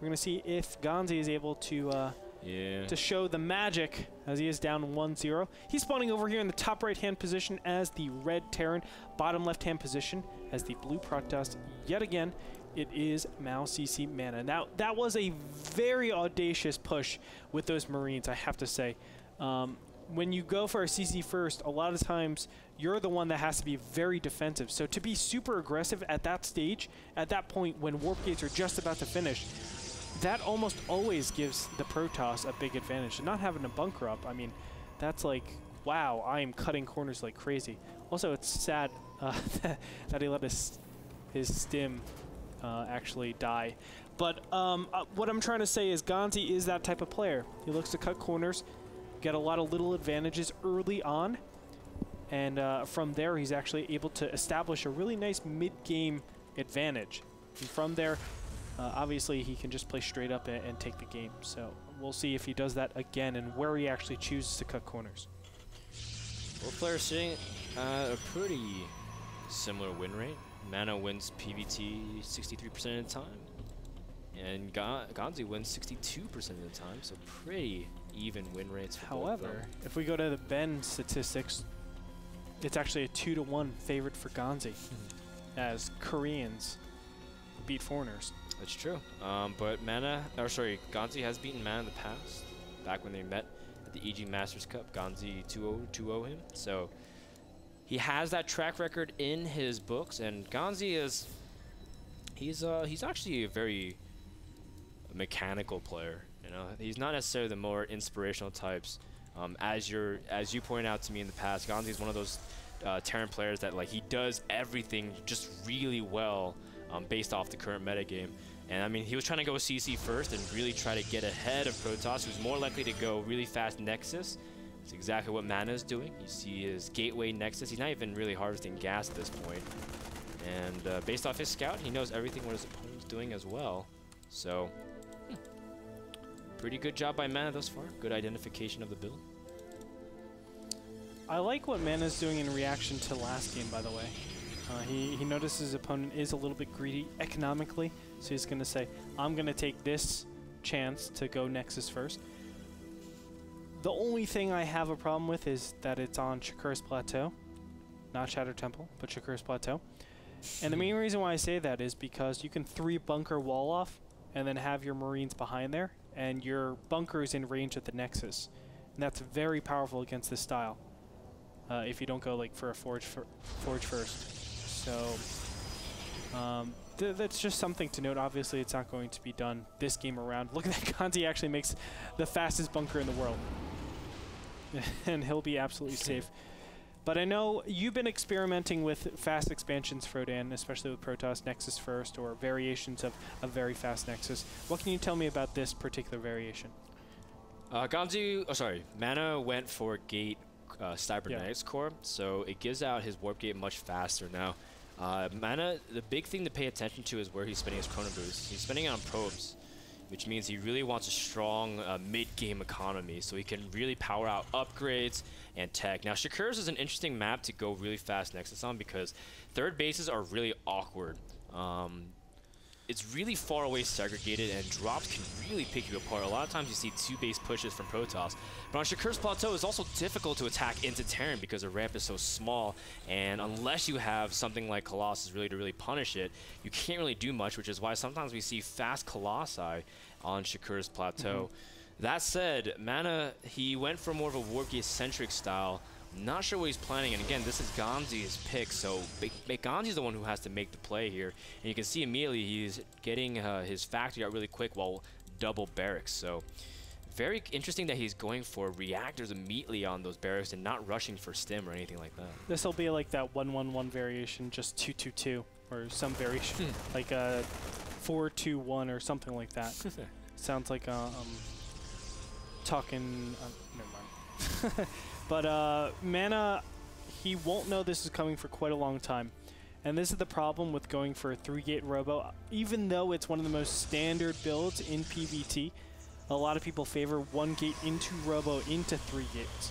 We're going to see if Ganzi is able to show the magic, as he is down 1-0. He's spawning over here in the top right-hand position as the red Terran, bottom left-hand position as the blue Protoss. Yet again, it is MaCC MaNa. Now, that was a very audacious push with those Marines, I have to say. When you go for a CC first, a lot of times you're the one that has to be very defensive. So to be super aggressive at that stage, at that point when warp gates are just about to finish, that almost always gives the Protoss a big advantage. And not having a bunker up, I mean, that's like, wow, I am cutting corners like crazy. Also, it's sad that he let his stim actually die. But what I'm trying to say is Ganzi is that type of player. He looks to cut corners, get a lot of little advantages early on, and from there he's actually able to establish a really nice mid-game advantage. And from there, obviously he can just play straight up and take the game. So we'll see if he does that again and where he actually chooses to cut corners. Both players sitting at a pretty similar win rate. MaNa wins PVT 63% of the time, and Ganzi wins 62% of the time, so pretty even win rates for both of them. However, if we go to the Ben statistics, it's actually a 2-to-1 favorite for Ganzi, as Koreans beat foreigners. That's true, but Ganzi has beaten MaNa in the past, back when they met at the EG Masters Cup. Ganzi 2-0 him, so he has that track record in his books, and Ganzi he's actually a very mechanical player. You know, he's not necessarily the more inspirational types. As you pointed out to me in the past, Ganzi is one of those Terran players that he does everything just really well based off the current metagame. And I mean, he was trying to go CC first and really try to get ahead of Protoss, who's more likely to go really fast Nexus. It's exactly what MaNa is doing. You see his gateway Nexus. He's not even really harvesting gas at this point. And based off his scout, he knows everything what his opponent's doing as well. So, pretty good job by MaNa thus far. Good identification of the build. I like what MaNa's doing in reaction to last game, by the way. He notices his opponent is a little bit greedy economically, so he's going to say, I'm going to take this chance to go Nexus first. The only thing I have a problem with is that it's on Shakuras Pleateau. Not Shadow Temple, but Shakuras Pleateau. And the main reason why I say that is because you can 3-bunker wall off and then have your Marines behind there, and your bunker is in range at the Nexus. And that's very powerful against this style, if you don't go for a forge first. So that's just something to note. Obviously, it's not going to be done this game around. Look at that, Ganzi actually makes the fastest bunker in the world. And he'll be absolutely safe. But I know you've been experimenting with fast expansions, Frodan, especially with Protoss Nexus first, or variations of a very fast Nexus. What can you tell me about this particular variation? MaNa went for Gate Cybernetics Core, so it gives out his Warp Gate much faster now. MaNa, the big thing to pay attention to is where he's spending his Chrono Boost. He's spending it on probes, which means he really wants a strong mid-game economy, so he can really power out upgrades and tech. Now, Shakuras is an interesting map to go really fast Nexus on because third bases are really awkward. It's really far away segregated, and drops can really pick you apart. A lot of times you see 2 base pushes from Protoss. But on Shakuras Plateau, it's also difficult to attack into Terran because the ramp is so small, and unless you have something like Colossus really to really punish it, you can't really do much, which is why sometimes we see fast Colossi on Shakuras Plateau. That said, MaNa, he went for more of a Wargate-centric style. Not sure what he's planning, and again, this is Ganzi's pick, so Ganzi's the one who has to make the play here. And you can see immediately he's getting his factory out really quick while double barracks. So very interesting that he's going for reactors immediately on those barracks and not rushing for stim or anything like that. This will be like that 1-1-1 variation, just 2-2-2, or some variation, like a 4-2-1 or something like that. Sounds like talking. Never mind. But MaNa, he won't know this is coming for quite a long time. And this is the problem with going for a 3-gate robo. Even though it's one of the most standard builds in PvT, a lot of people favor 1 gate into robo into 3 gates.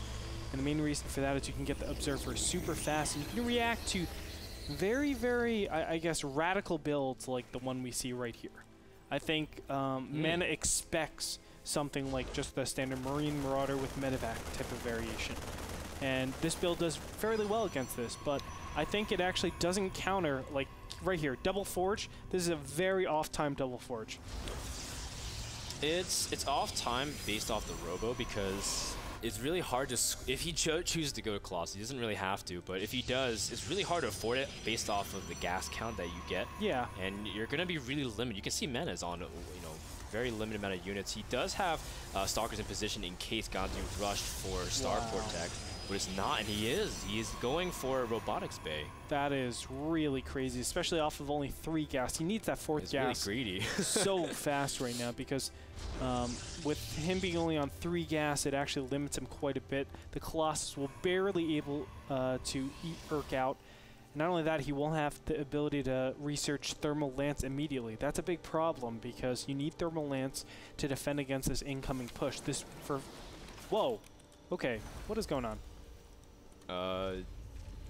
And the main reason for that is you can get the observer super fast, and you can react to very, very, I guess, radical builds like the one we see right here. I think MaNa expects something like just the standard Marine Marauder with Medevac type of variation. And this build does fairly well against this, but I think it actually doesn't counter, like right here, double forge. This is a very off-time double forge. It's off-time based off the robo because it's really hard to, if he chooses to go to Colossus, he doesn't really have to, but if he does, it's really hard to afford it based off of the gas count that you get. Yeah. And you're going to be really limited. You can see MaNa is on, very limited amount of units. He does have Stalkers in position in case Ganzi rushed for Starport tech, but it's not, and he is going for Robotics Bay. That is really crazy, especially off of only 3 gas. He needs that 4th gas. Really greedy. So fast right now because with him being only on 3 gas, it actually limits him quite a bit. The Colossus will barely able to eat Urk out. Not only that, he won't have the ability to research Thermal Lance immediately. That's a big problem because you need Thermal Lance to defend against this incoming push. Whoa. Okay, what is going on?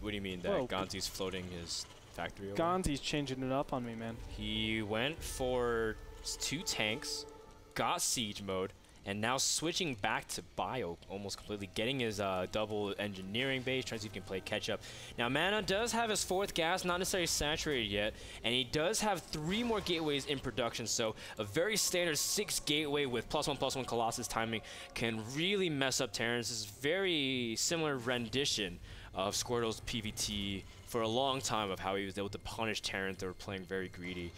What do you mean that Ganzi's floating his factory over? Ganzi's changing it up on me, man. He went for 2 tanks, got siege mode, and now switching back to bio almost completely, getting his double engineering base, trying to see if he can play catch up. Now MaNa does have his 4th gas, not necessarily saturated yet, and he does have 3 more gateways in production, so a very standard 6 gateway with +1/+1 Colossus timing can really mess up Terrans. This is very similar rendition of Squirtle's PVT for a long time of how he was able to punish Terrans that were playing very greedy.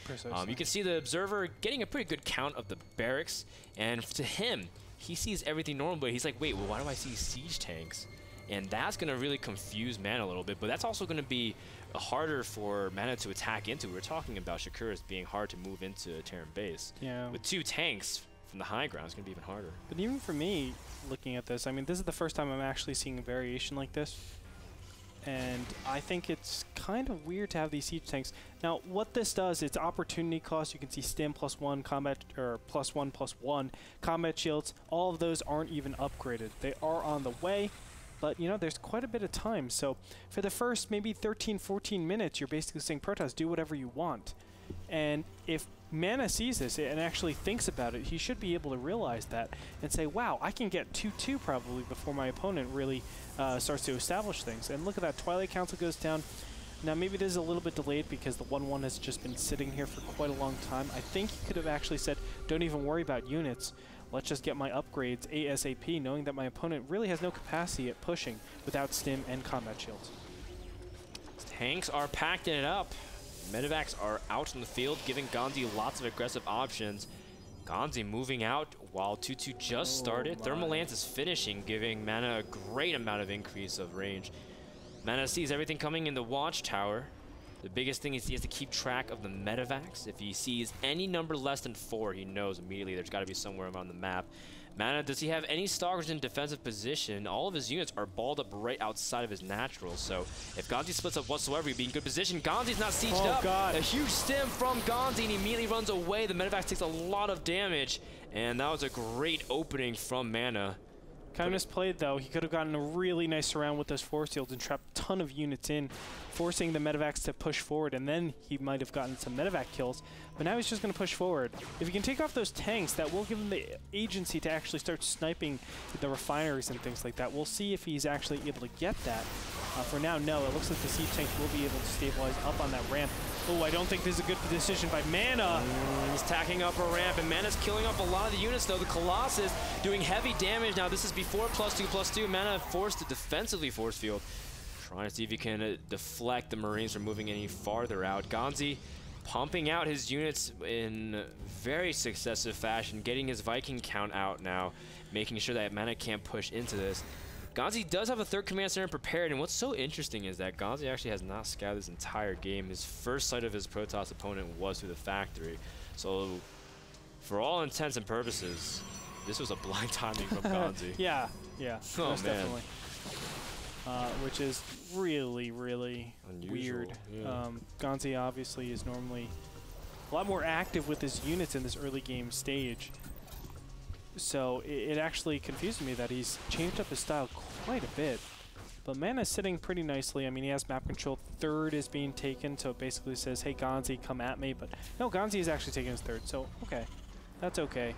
You can see the Observer getting a pretty good count of the barracks, and to him, he sees everything normal, but he's like, wait, well, why do I see siege tanks? And that's going to really confuse MaNa a little bit, but that's also going to be harder for MaNa to attack into. We're talking about Shakuras being hard to move into a Terran base. Yeah. With 2 tanks from the high ground, it's going to be even harder. But even for me, looking at this, I mean, this is the first time I'm actually seeing a variation like this. And I think it's kind of weird to have these siege tanks. Now, what this does, it's opportunity cost. You can see stim +1, combat, or +1/+1, combat shields. All of those aren't even upgraded. They are on the way, but there's quite a bit of time. So for the first maybe 13, 14 minutes, you're basically saying, Protoss, do whatever you want. And if MaNa sees this and actually thinks about it, he should be able to realize that and say, wow, I can get 2-2 probably before my opponent really starts to establish things. And look at that, Twilight Council goes down. Now maybe this is a little bit delayed because the 1-1 has just been sitting here for quite a long time. I think he could have actually said, don't even worry about units. Let's just get my upgrades ASAP, knowing that my opponent really has no capacity at pushing without stim and combat shields. Tanks are packing it up. Medevacs are out in the field, giving Ganzi lots of aggressive options. Ganzi moving out while 2-2 just started. Thermal Lance is finishing, giving MaNa a great amount of increase of range. MaNa sees everything coming in the watchtower. The biggest thing is he has to keep track of the Medevacs. If he sees any number less than 4, he knows immediately there's got to be somewhere around the map. MaNa, does he have any Stalkers in defensive position? All of his units are balled up right outside of his natural, so if Ganzi splits up whatsoever, he'd be in good position. Ganzi's not sieged up. God. A huge stim from Ganzi, and he immediately runs away. The Medevac takes a lot of damage, and that was a great opening from MaNa. Kind of misplayed, though. He could have gotten a really nice surround with those force fields and trapped a ton of units in, forcing the Medevacs to push forward, and then he might have gotten some Medevac kills. But now he's just going to push forward. If he can take off those tanks, that will give him the agency to actually start sniping the refineries and things like that. We'll see if he's actually able to get that. For now, no. It looks like the siege tanks will be able to stabilize up on that ramp. Oh, I don't think this is a good decision by MaNa. He's tacking up a ramp, and MaNa's killing off a lot of the units, though. The Colossus doing heavy damage. Now, this is before +2/+2. MaNa forced to defensively force field, trying to see if he can deflect the Marines from moving any farther out. Ganzi pumping out his units in very successive fashion, getting his Viking count out now, making sure that MaNa can't push into this. Ganzi does have a 3rd command center prepared, and what's so interesting is that Ganzi actually has not scouted this entire game. His first sight of his Protoss opponent was through the factory. So, for all intents and purposes, this was a blind timing from Ganzi. Yeah, oh, man. Definitely. Which is really, really unusual. Weird. Yeah. Ganzi obviously is normally a lot more active with his units in this early game stage. So it actually confused me that he's changed up his style quite a bit. But MaNa's sitting pretty nicely. I mean, he has map control. Third is being taken, so it basically says, hey, Ganzi, come at me. But no, Ganzi is actually taking his third, so okay. That's okay.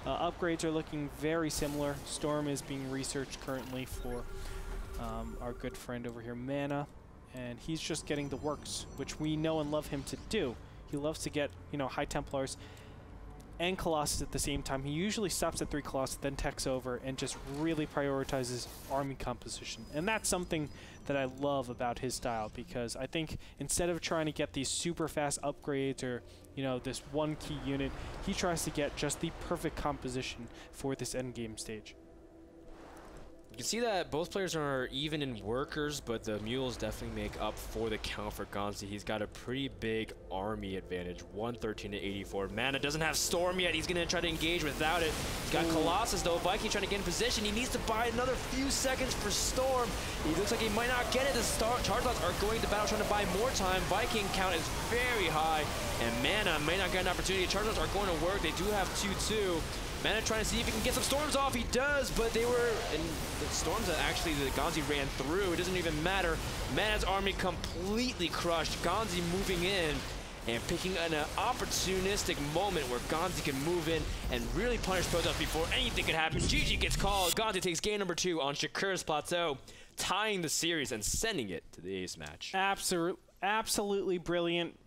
Upgrades are looking very similar. Storm is being researched currently for our good friend over here, MaNa. And he's just getting the works, which we know and love him to do. He loves to get, you know, High Templars and Colossus at the same time. He usually stops at 3 Colossus, then techs over, and just really prioritizes army composition. And that's something that I love about his style, because I think instead of trying to get these super fast upgrades or, you know, this one key unit, he tries to get just the perfect composition for this endgame stage. You can see that both players are even in workers, but the mules definitely make up for the count for Ganzi. He's got a pretty big army advantage, 113 to 84. MaNa doesn't have Storm yet. He's going to try to engage without it. He's got Colossus, though. Viking trying to get in position. He needs to buy another few seconds for Storm. He looks like he might not get it. The charge lots are going to battle, trying to buy more time. Viking count is very high, and MaNa may not get an opportunity. Charge lots are going to work. They do have 2-2. MaNa trying to see if he can get some storms off. He does, but they were in the storms that actually the Ganzi ran through. It doesn't even matter. MaNa's army completely crushed. Ganzi moving in and picking an opportunistic moment where Ganzi can move in and really punish Protoss before anything could happen. GG gets called. Ganzi takes game number 2 on Shakuras Pleateau, tying the series and sending it to the ace match. Absolutely brilliant.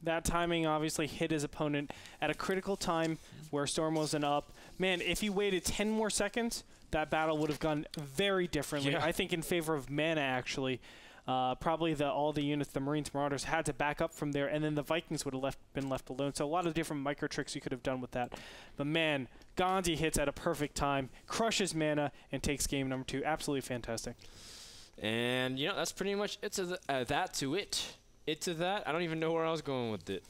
That timing obviously hit his opponent at a critical time where Storm wasn't up. Man, if he waited 10 more seconds, that battle would have gone very differently. Yeah. I think in favor of MaNa, actually. Probably all the units, the Marines, Marauders, had to back up from there, and then the Vikings would have been left alone. So a lot of different micro tricks you could have done with that. But man, Ganzi hits at a perfect time, crushes MaNa, and takes game number 2. Absolutely fantastic. And, you know, that's pretty much it to that. I don't even know where I was going with it.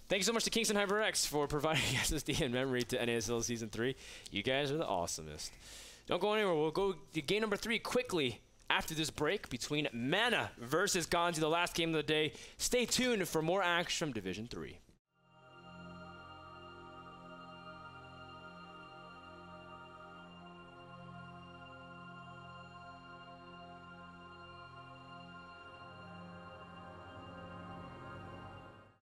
Thank you so much to Kingston HyperX for providing SSD and memory to NASL Season 3. You guys are the awesomest. Don't go anywhere. We'll go to game number 3 quickly after this break between MaNa versus Ganzi, the last game of the day. Stay tuned for more action from Division 3.